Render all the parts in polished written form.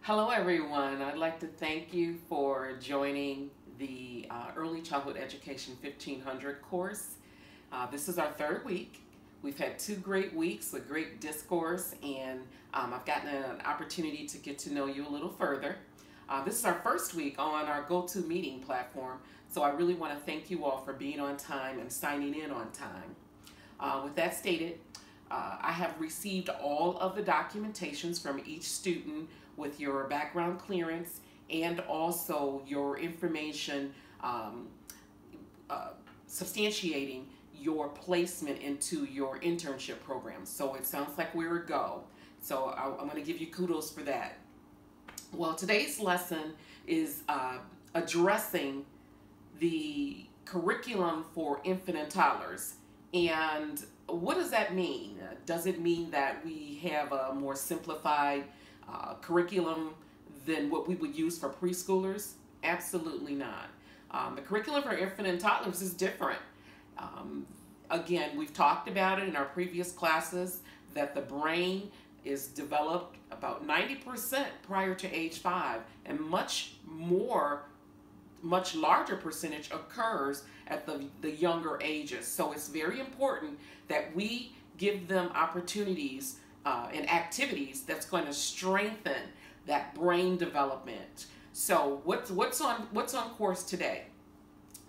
Hello everyone, I'd like to thank you for joining the Early Childhood Education 1500 course. This is our third week. We've had 2 great weeks with great discourse, and I've gotten an opportunity to get to know you a little further. This is our first week on our GoToMeeting platform, so I really want to thank you all for being on time and signing in on time. With that stated, I have received all of the documentations from each student with your background clearance and also your information substantiating your placement into your internship program. So it sounds like we're a go. So I'm going to give you kudos for that. Well, today's lesson is addressing the curriculum for infant and toddlers. And what does that mean? Does it mean that we have a more simplified curriculum than what we would use for preschoolers? Absolutely not. The curriculum for infant and toddlers is different. Again, we've talked about it in our previous classes that the brain is developed about 90% prior to age 5, and much larger percentage occurs at the younger ages. So it's very important that we give them opportunities and activities that's going to strengthen that brain development. So what's on course today?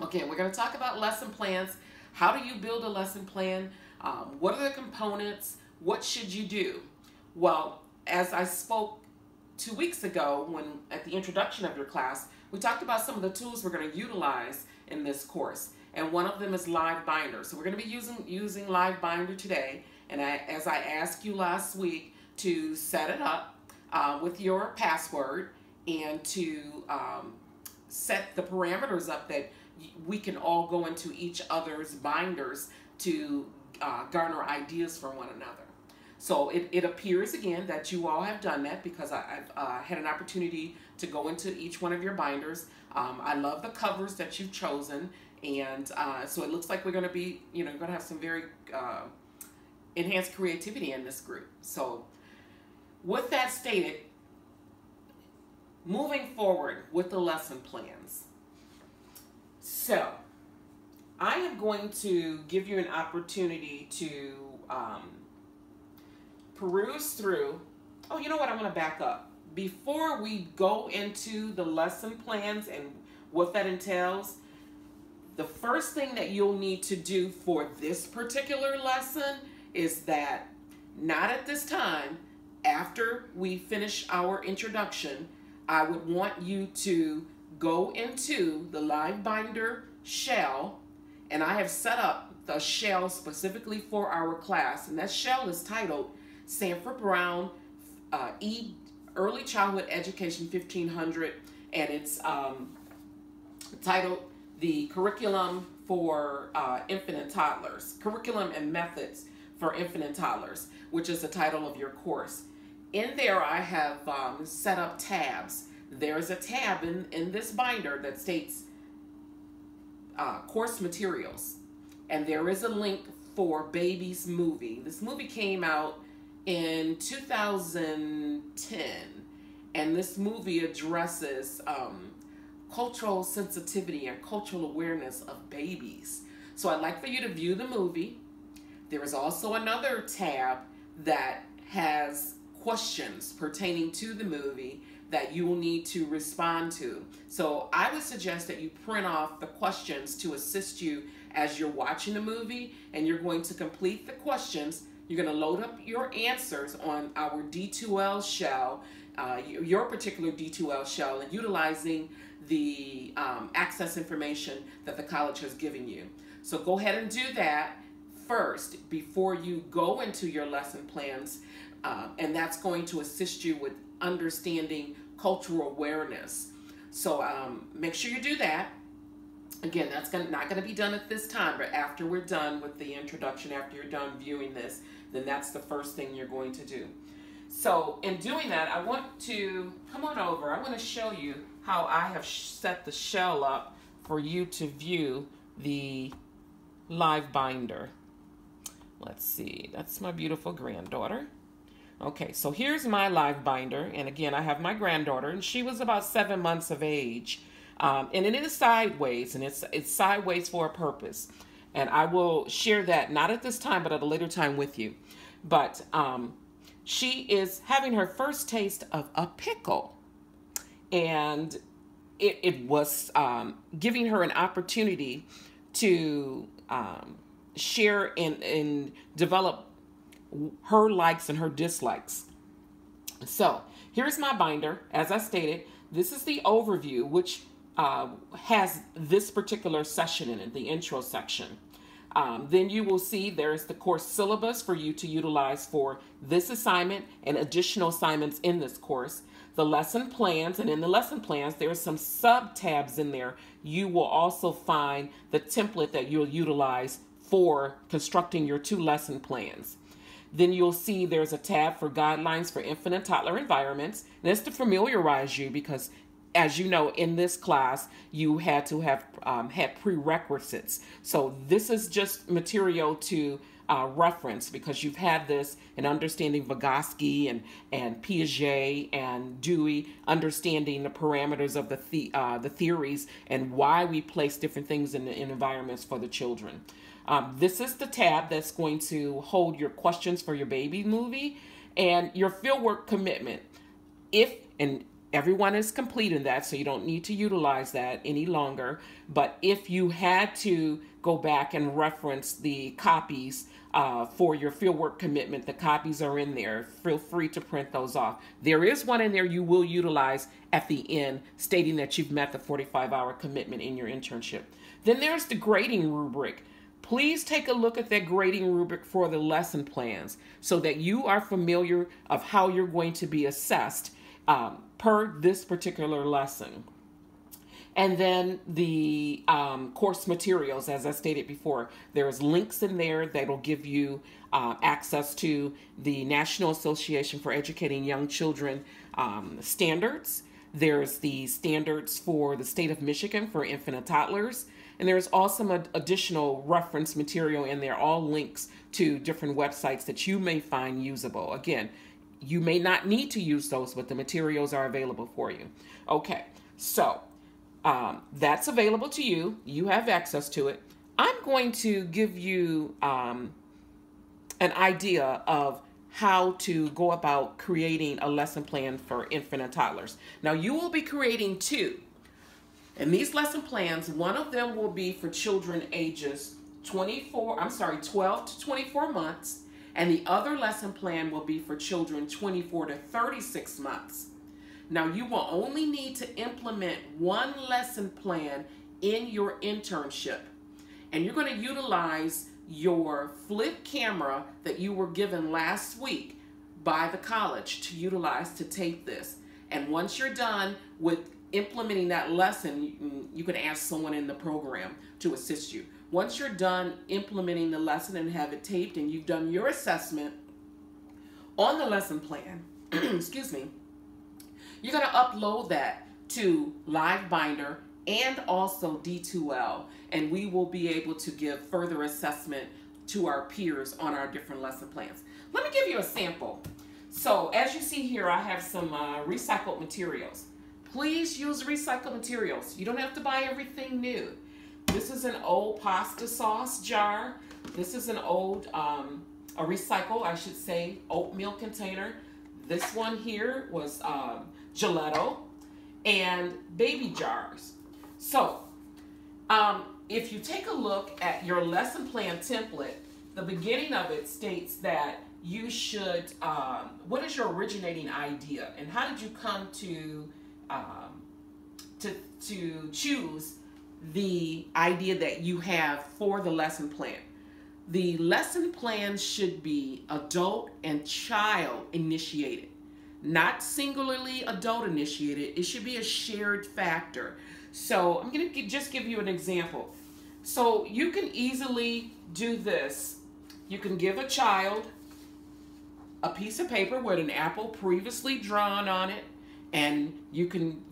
Okay, we're going to talk about lesson plans. How do you build a lesson plan? What are the components? What should you do? Well, as I spoke 2 weeks ago when at the introduction of your class, we talked about some of the tools we're going to utilize in this course, and one of them is Live Binder. So we're going to be using Live Binder today, and as I asked you last week to set it up with your password and to set the parameters up that we can all go into each other's binders to garner ideas from one another. So it appears again that you all have done that because I've had an opportunity to go into each one of your binders. I love the covers that you've chosen, and so it looks like we're going to be, going to have some very enhanced creativity in this group. So with that stated, moving forward with the lesson plans. So I am going to give you an opportunity to peruse through. Oh, you know what? I'm going to back up. Before we go into the lesson plans and what that entails, the first thing that you'll need to do for this particular lesson is that not at this time, after we finish our introduction, I would want you to go into the Live Binder shell, and I have set up the shell specifically for our class, and that shell is titled Sanford-Brown Early Childhood Education 1500, and it's titled the Curriculum for Infant and Toddlers, Curriculum and Methods for Infant and Toddlers, which is the title of your course. In there I have set up tabs. There's a tab in this binder that states course materials, and there is a link for Baby's movie. This movie came out in 2010, and this movie addresses cultural sensitivity and cultural awareness of babies. So I'd like for you to view the movie. There is also another tab that has questions pertaining to the movie that you will need to respond to. So I would suggest that you print off the questions to assist you as you're watching the movie, and you're going to complete the questions. You're going to load up your answers on our D2L shell, your particular D2L shell, and utilizing the access information that the college has given you. So go ahead and do that first before you go into your lesson plans, and that's going to assist you with understanding cultural awareness. So make sure you do that. Again, that's not going to be done at this time, but after we're done with the introduction, after you're done viewing this, then that's the first thing you're going to do. So in doing that, I want to come on over. I want to show you how I have set the shell up for you to view the Live Binder. Let's see, that's my beautiful granddaughter. Okay, so here's my live binder. And again, I have my granddaughter, and she was about 7 months of age. And it is sideways, and it's sideways for a purpose. And I will share that, not at this time, but at a later time with you. But she is having her first taste of a pickle. And it was giving her an opportunity to share and develop her likes and her dislikes. So here's my binder. As I stated, this is the overview, which has this particular session in it, the intro section. Then you will see there's the course syllabus for you to utilize for this assignment and additional assignments in this course. The lesson plans, and in the lesson plans, there's some sub-tabs in there. You will also find the template that you'll utilize for constructing your 2 lesson plans. Then you'll see there's a tab for guidelines for infant and toddler environments. And that's to familiarize you because, as you know, in this class, you had to have had prerequisites. So this is just material to reference because you've had this in understanding Vygotsky and Piaget and Dewey, understanding the parameters of the theories and why we place different things in environments for the children. This is the tab that's going to hold your questions for your baby movie and your fieldwork commitment. And everyone is completing that, so you don't need to utilize that any longer. But if you had to go back and reference the copies for your fieldwork commitment, the copies are in there. Feel free to print those off. There is one in there you will utilize at the end stating that you've met the 45-hour commitment in your internship. Then there's the grading rubric. Please take a look at that grading rubric for the lesson plans so that you are familiar of how you're going to be assessed per this particular lesson. And then the course materials, as I stated before, there's links in there that will give you access to the National Association for Educating Young Children standards. There's the standards for the state of Michigan for infant and toddlers. And there's also additional reference material in there, all links to different websites that you may find usable. Again, you may not need to use those, but the materials are available for you. Okay, so that's available to you. You have access to it. I'm going to give you an idea of how to go about creating a lesson plan for infant and toddlers. Now, you will be creating 2. And these lesson plans, one of them will be for children ages 12 to 24 months, and the other lesson plan will be for children 24 to 36 months. Now, you will only need to implement 1 lesson plan in your internship, and you're going to utilize your flip camera that you were given last week by the college to utilize to tape this. And once you're done with implementing that lesson, you can ask someone in the program to assist you. Once you're done implementing the lesson and have it taped and you've done your assessment on the lesson plan, excuse me, you're going to upload that to LiveBinder and also D2L, and we will be able to give further assessment to our peers on our different lesson plans. Let me give you a sample. So as you see here, I have some recycled materials. Please use recycled materials. You don't have to buy everything new. This is an old pasta sauce jar. This is an old, a recycle, I should say, oatmeal container. This one here was gelato and baby jars. So if you take a look at your lesson plan template, the beginning of it states that you should, what is your originating idea and how did you come to choose the idea that you have for the lesson plan. The lesson plan should be adult and child initiated, not singularly adult initiated. It should be a shared factor. So I'm going to just give you an example. So you can easily do this. You can give a child a piece of paper with an apple previously drawn on it, and you can,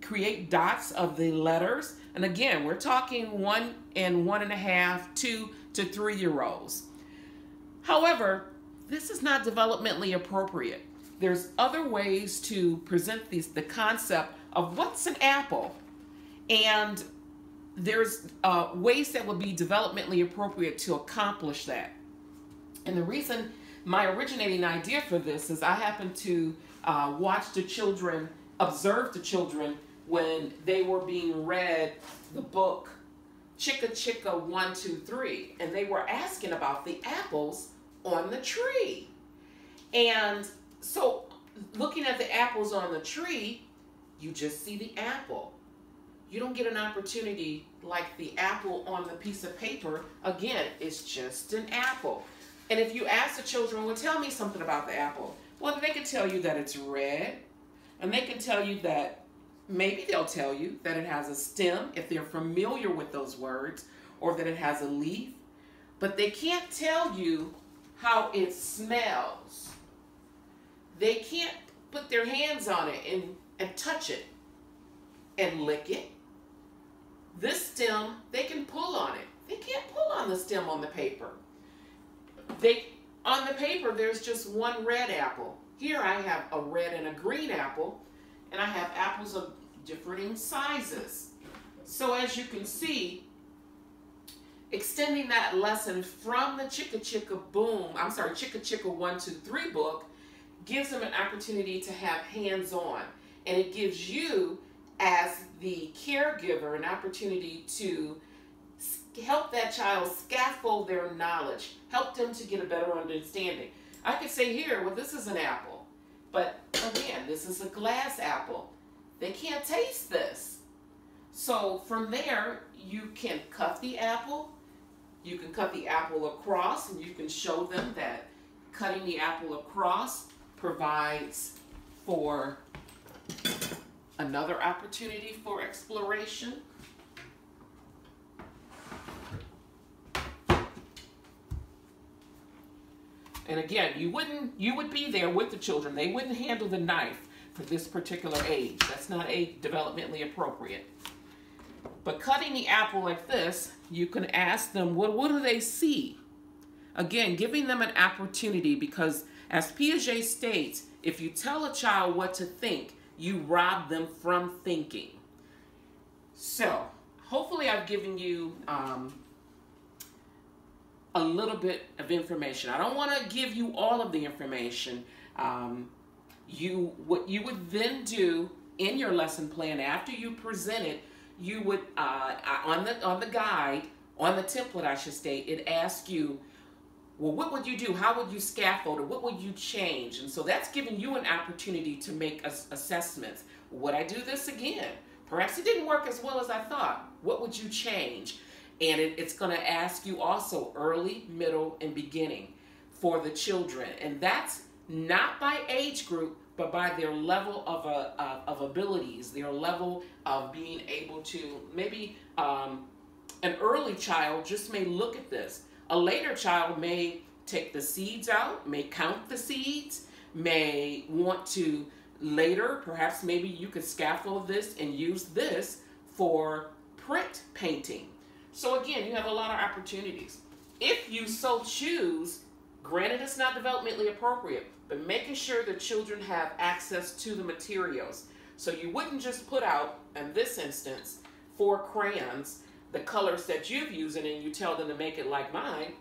create dots of the letters. And again, we're talking 1 and 1.5, 2 to 3-year-olds. However, this is not developmentally appropriate. There's other ways to present the concept of what's an apple. And there's ways that would be developmentally appropriate to accomplish that. And the reason, my originating idea for this is I happened to watch the children, observe the children when they were being read the book Chicka Chicka 1, 2, 3, and they were asking about the apples on the tree. And so looking at the apples on the tree, you just see the apple. You don't get an opportunity like the apple on the piece of paper. Again, it's just an apple. And if you ask the children, well, tell me something about the apple. Well, they can tell you that it's red, and they can tell you that, maybe they'll tell you that it has a stem, if they're familiar with those words, or that it has a leaf, but they can't tell you how it smells. They can't put their hands on it and touch it and lick it. This stem, they can pull on it. They can't pull on the stem on the paper. On the paper, there's just one red apple. Here I have a red and a green apple, and I have apples of differing sizes. So as you can see, extending that lesson from the Chicka Chicka Chicka Chicka 1, 2, 3 book gives them an opportunity to have hands-on. And it gives you, as the caregiver, an opportunity to help that child scaffold their knowledge, help them to get a better understanding. I could say here, well, this is an apple, but again, this is a glass apple. They can't taste this. So from there, you can cut the apple. You can cut the apple across, and you can show them that cutting the apple across provides for another opportunity for exploration. And again, you would be there with the children. They wouldn't handle the knife for this particular age. That's not developmentally appropriate. But cutting the apple like this, you can ask them, what do they see? Again, giving them an opportunity, because as Piaget states, if you tell a child what to think, you rob them from thinking. So, hopefully I've given you a little bit of information. I don't want to give you all of the information. What you would then do in your lesson plan after you present it, you would on the guide, on the template I should say, it asks you, well, what would you do? How would you scaffold it? What would you change? And so that's giving you an opportunity to make assessments. Would I do this again? Perhaps it didn't work as well as I thought. What would you change? And it's going to ask you also early, middle, and beginning for the children. And that's not by age group, but by their level of abilities, their level of being able to, maybe an early child just may look at this. A later child may take the seeds out, may count the seeds, may want to later, perhaps maybe you could scaffold this and use this for print painting. So again, you have a lot of opportunities. If you so choose, granted it's not developmentally appropriate, but making sure the children have access to the materials. So you wouldn't just put out, in this instance, 4 crayons, the colors that you've used, and then you tell them to make it like mine.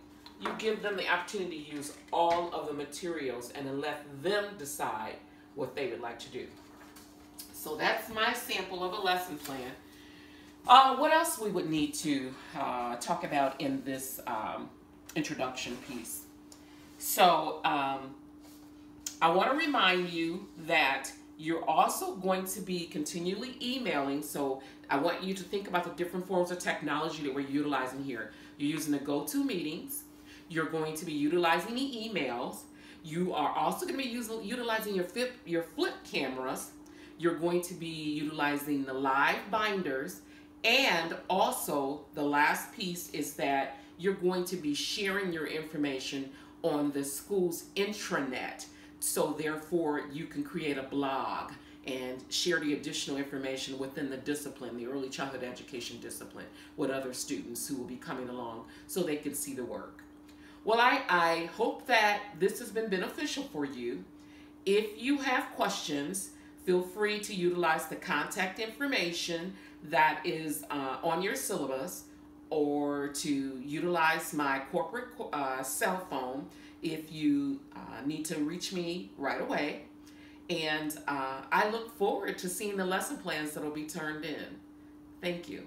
You give them the opportunity to use all of the materials and then let them decide what they would like to do. So that's my sample of a lesson plan. What else we would need to talk about in this introduction piece? So I want to remind you that you're also going to be continually emailing. So I want you to think about the different forms of technology that we're utilizing here. You're using the GoToMeetings. You're going to be utilizing the emails. You are also going to be utilizing your flip cameras. You're going to be utilizing the live binders. And also, the last piece is that you're going to be sharing your information on the school's intranet. So therefore, you can create a blog and share the additional information within the discipline, the early childhood education discipline, with other students who will be coming along so they can see the work. Well, I hope that this has been beneficial for you. If you have questions, feel free to utilize the contact information that is on your syllabus, or to utilize my corporate cell phone if you need to reach me right away. And I look forward to seeing the lesson plans that will be turned in. Thank you.